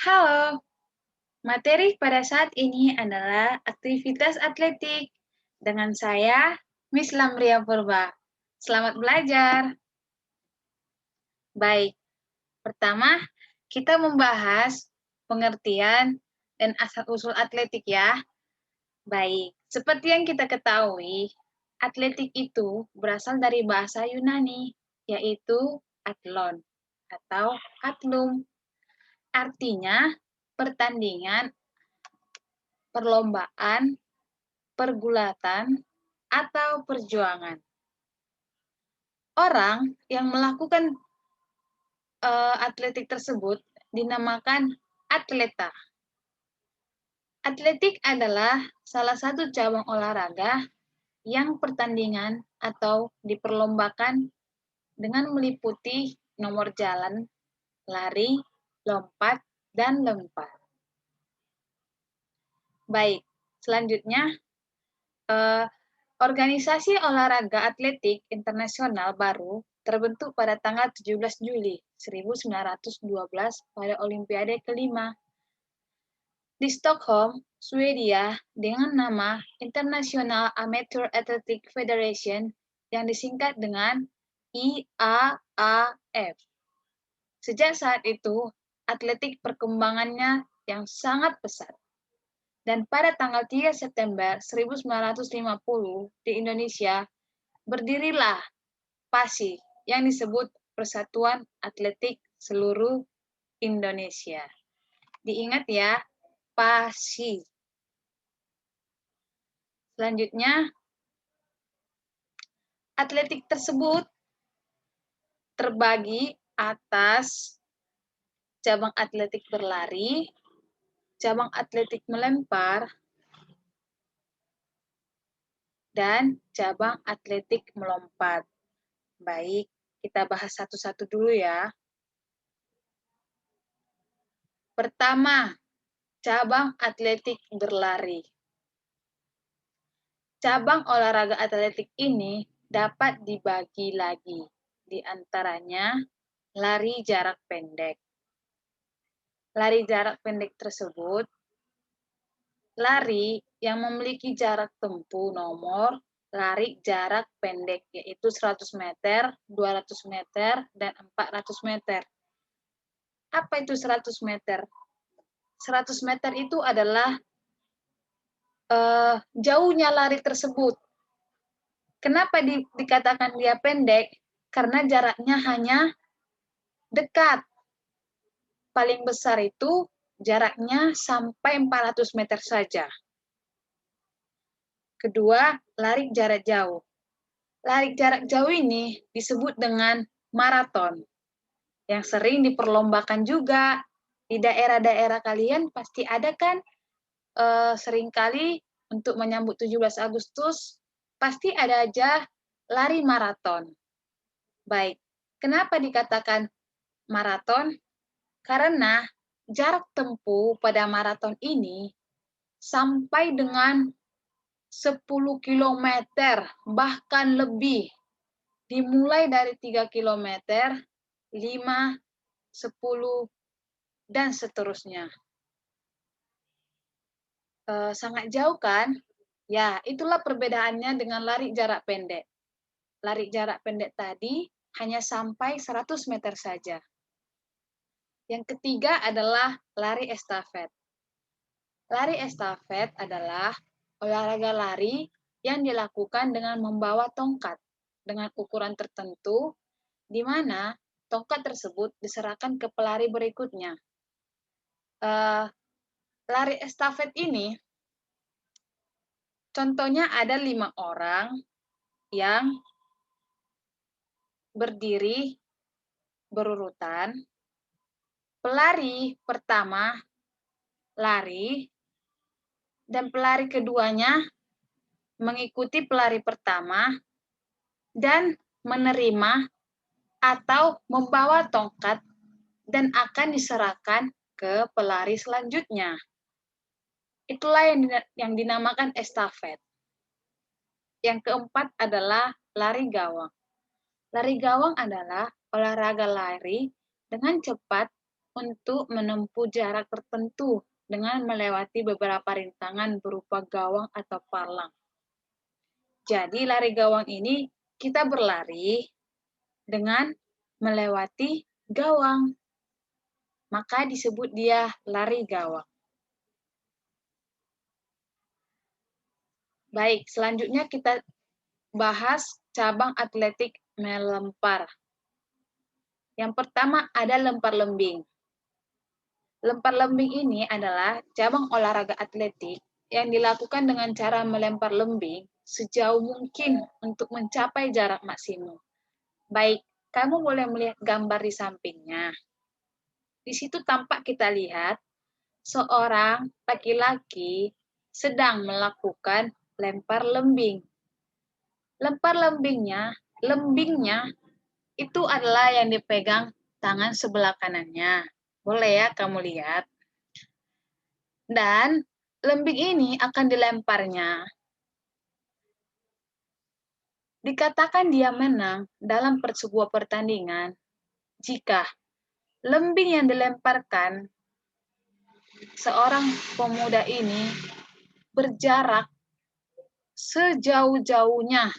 Halo, materi pada saat ini adalah aktivitas atletik. Dengan saya, Miss Lamria Purba. Selamat belajar. Baik, pertama kita membahas pengertian dan asal-usul atletik ya. Baik, seperti yang kita ketahui, atletik itu berasal dari bahasa Yunani, yaitu athlon atau atlum. Artinya pertandingan, perlombaan, pergulatan, atau perjuangan. Orang yang melakukan atletik tersebut dinamakan atleta. Atletik adalah salah satu cabang olahraga yang pertandingan atau diperlombakan dengan meliputi nomor jalan, lari, lompat, dan lempar. Baik, selanjutnya organisasi olahraga atletik internasional baru terbentuk pada tanggal 17 Juli 1912 pada Olimpiade kelima di Stockholm, Swedia dengan nama International Amateur Athletic Federation yang disingkat dengan IAAF. Sejak saat itu, atletik perkembangannya yang sangat pesat. Dan pada tanggal 3 September 1950 di Indonesia, berdirilah PASI yang disebut Persatuan Atletik Seluruh Indonesia. Diingat ya, PASI. Selanjutnya, atletik tersebut terbagi atas cabang atletik berlari, cabang atletik melempar, dan cabang atletik melompat. Baik, kita bahas satu-satu dulu ya. Pertama, cabang atletik berlari. Cabang olahraga atletik ini dapat dibagi lagi, di antaranya lari jarak pendek. Lari jarak pendek tersebut lari yang memiliki jarak tempuh nomor lari jarak pendek, yaitu 100 meter, 200 meter, dan 400 meter. Apa itu 100 meter? 100 meter itu adalah jauhnya lari tersebut. Kenapa dikatakan dia pendek? Karena jaraknya hanya dekat. Paling besar itu jaraknya sampai 400 meter saja. Kedua, lari jarak jauh. Lari jarak jauh ini disebut dengan maraton, yang sering diperlombakan juga. Di daerah-daerah kalian pasti ada kan, seringkali untuk menyambut 17 Agustus, pasti ada aja lari maraton. Baik, kenapa dikatakan maraton? Karena jarak tempuh pada maraton ini sampai dengan 10 kilometer, bahkan lebih. Dimulai dari 3 kilometer, 5, 10, dan seterusnya. Sangat jauh kan? Ya, itulah perbedaannya dengan lari jarak pendek. Lari jarak pendek tadi hanya sampai 100 meter saja. Yang ketiga adalah lari estafet. Lari estafet adalah olahraga lari yang dilakukan dengan membawa tongkat dengan ukuran tertentu, di mana tongkat tersebut diserahkan ke pelari berikutnya. Lari estafet ini, contohnya ada 5 orang yang berdiri berurutan. Pelari pertama lari, dan pelari keduanya mengikuti pelari pertama dan menerima atau membawa tongkat dan akan diserahkan ke pelari selanjutnya. Itulah yang dinamakan estafet. Yang keempat adalah lari gawang. Lari gawang adalah olahraga lari dengan cepat untuk menempuh jarak tertentu dengan melewati beberapa rintangan berupa gawang atau palang. Jadi lari gawang ini kita berlari dengan melewati gawang. Maka disebut dia lari gawang. Baik, selanjutnya kita bahas cabang atletik melempar. Yang pertama ada lempar lembing. Lempar lembing ini adalah cabang olahraga atletik yang dilakukan dengan cara melempar lembing sejauh mungkin untuk mencapai jarak maksimum. Baik, kamu boleh melihat gambar di sampingnya. Di situ tampak kita lihat seorang laki-laki sedang melakukan lempar lembing. Lempar lembingnya itu adalah yang dipegang tangan sebelah kanannya. Boleh ya kamu lihat. Dan lembing ini akan dilemparnya. Dikatakan dia menang dalam sebuah pertandingan jika lembing yang dilemparkan seorang pemuda ini berjarak sejauh-jauhnya,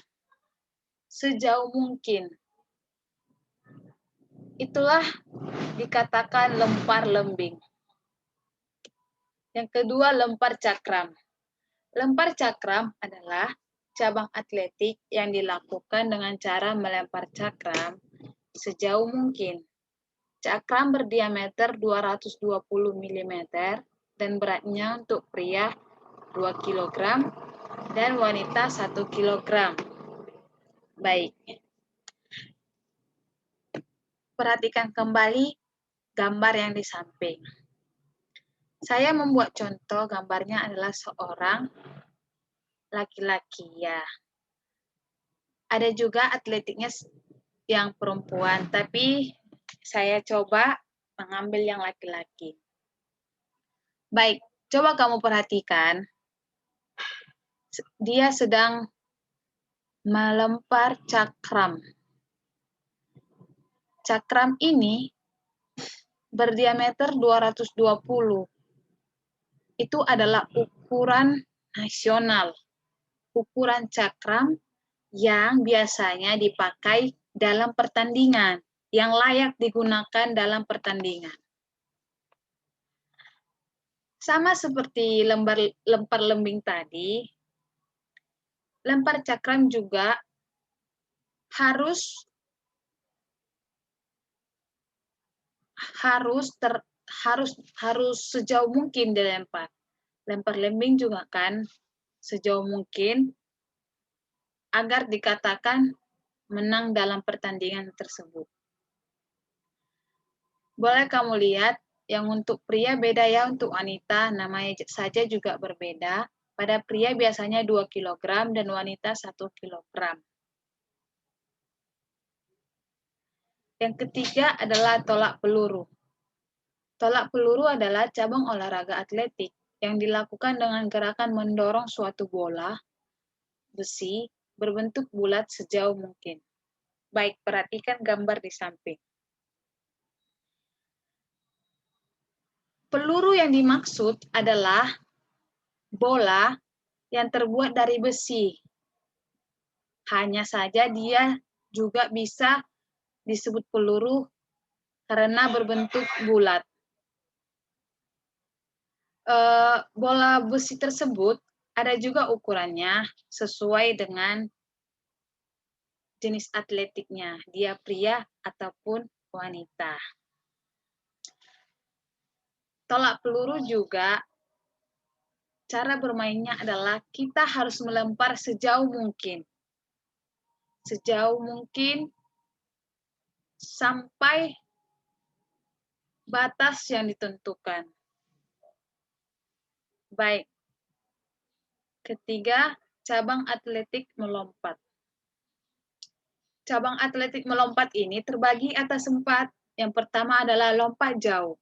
sejauh mungkin. Itulah dikatakan lempar lembing. Yang kedua, lempar cakram. Lempar cakram adalah cabang atletik yang dilakukan dengan cara melempar cakram sejauh mungkin. Cakram berdiameter 220 mm dan beratnya untuk pria 2 kg dan wanita 1 kg. Baik. Perhatikan kembali gambar yang di samping. Saya membuat contoh gambarnya adalah seorang laki-laki ya. Ada juga atletiknya yang perempuan, tapi saya coba mengambil yang laki-laki. Baik, coba kamu perhatikan. Dia sedang melempar cakram. Cakram ini berdiameter 220. Itu adalah ukuran nasional. Ukuran cakram yang biasanya dipakai dalam pertandingan, yang layak digunakan dalam pertandingan. Sama seperti lempar lembing tadi, lempar cakram juga harus sejauh mungkin dilempar. Lempar lembing juga kan sejauh mungkin agar dikatakan menang dalam pertandingan tersebut. Boleh kamu lihat, yang untuk pria beda ya, untuk wanita namanya saja juga berbeda. Pada pria biasanya 2 kg dan wanita 1 kg. Yang ketiga adalah tolak peluru. Tolak peluru adalah cabang olahraga atletik yang dilakukan dengan gerakan mendorong suatu bola besi berbentuk bulat sejauh mungkin. Baik, perhatikan gambar di samping. Peluru yang dimaksud adalah bola yang terbuat dari besi. Hanya saja dia juga bisa disebut peluru karena berbentuk bulat. Bola besi tersebut ada juga ukurannya sesuai dengan jenis atletiknya, dia pria ataupun wanita. Tolak peluru juga cara bermainnya adalah kita harus melempar sejauh mungkin. Sejauh mungkin sampai batas yang ditentukan. Baik. Ketiga, cabang atletik melompat. Cabang atletik melompat ini terbagi atas 4. Yang pertama adalah lompat jauh.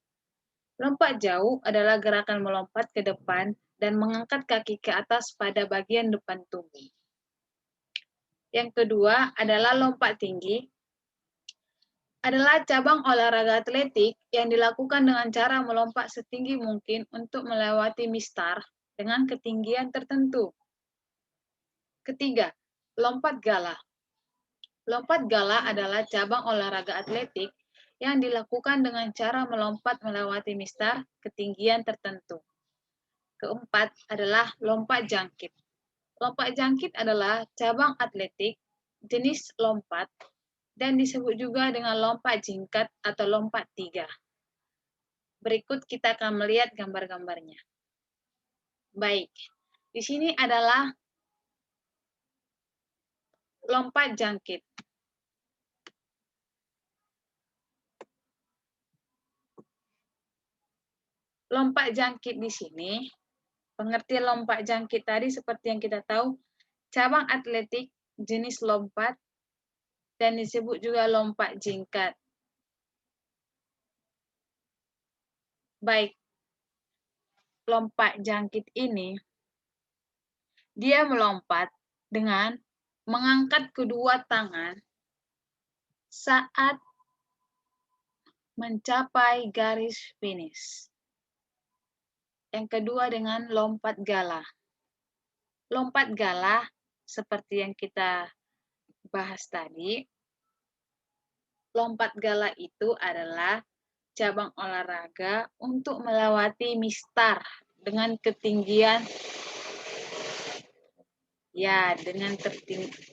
Lompat jauh adalah gerakan melompat ke depan dan mengangkat kaki ke atas pada bagian depan tubuh. Yang kedua adalah lompat tinggi. adalah cabang olahraga atletik yang dilakukan dengan cara melompat setinggi mungkin untuk melewati mistar dengan ketinggian tertentu. Ketiga, lompat gala. Lompat gala adalah cabang olahraga atletik yang dilakukan dengan cara melompat melewati mistar ketinggian tertentu. Keempat adalah lompat jangkit. Lompat jangkit adalah cabang atletik jenis lompat dan disebut juga dengan lompat jingkat atau lompat tiga. Berikut kita akan melihat gambar-gambarnya. Baik, di sini adalah lompat jangkit. Lompat jangkit di sini, pengertian lompat jangkit tadi seperti yang kita tahu, cabang atletik jenis lompat dan disebut juga lompat jingkat. Baik, lompat jangkit ini, dia melompat dengan mengangkat kedua tangan saat mencapai garis finish. Yang kedua dengan lompat gala. Lompat gala, seperti yang kita bahas tadi, lompat gala itu adalah cabang olahraga untuk melewati mistar dengan ketinggian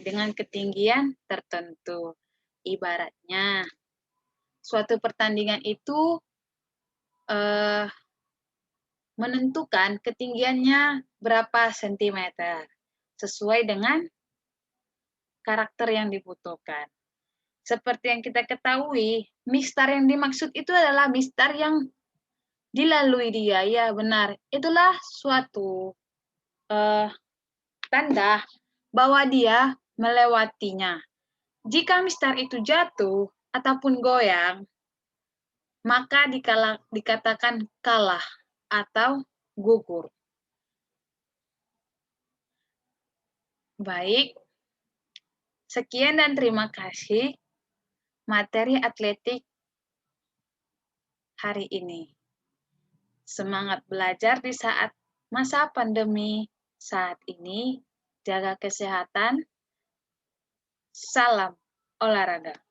dengan ketinggian tertentu. Ibaratnya suatu pertandingan itu menentukan ketinggiannya berapa sentimeter sesuai dengan karakter yang dibutuhkan. Seperti yang kita ketahui, mistar yang dimaksud itu adalah mistar yang dilalui dia, ya benar. Itulah suatu tanda bahwa dia melewatinya. Jika mistar itu jatuh ataupun goyang, maka dikatakan kalah atau gugur. Baik, sekian dan terima kasih materi atletik hari ini. Semangat belajar di saat masa pandemi saat ini. Jaga kesehatan. Salam olahraga.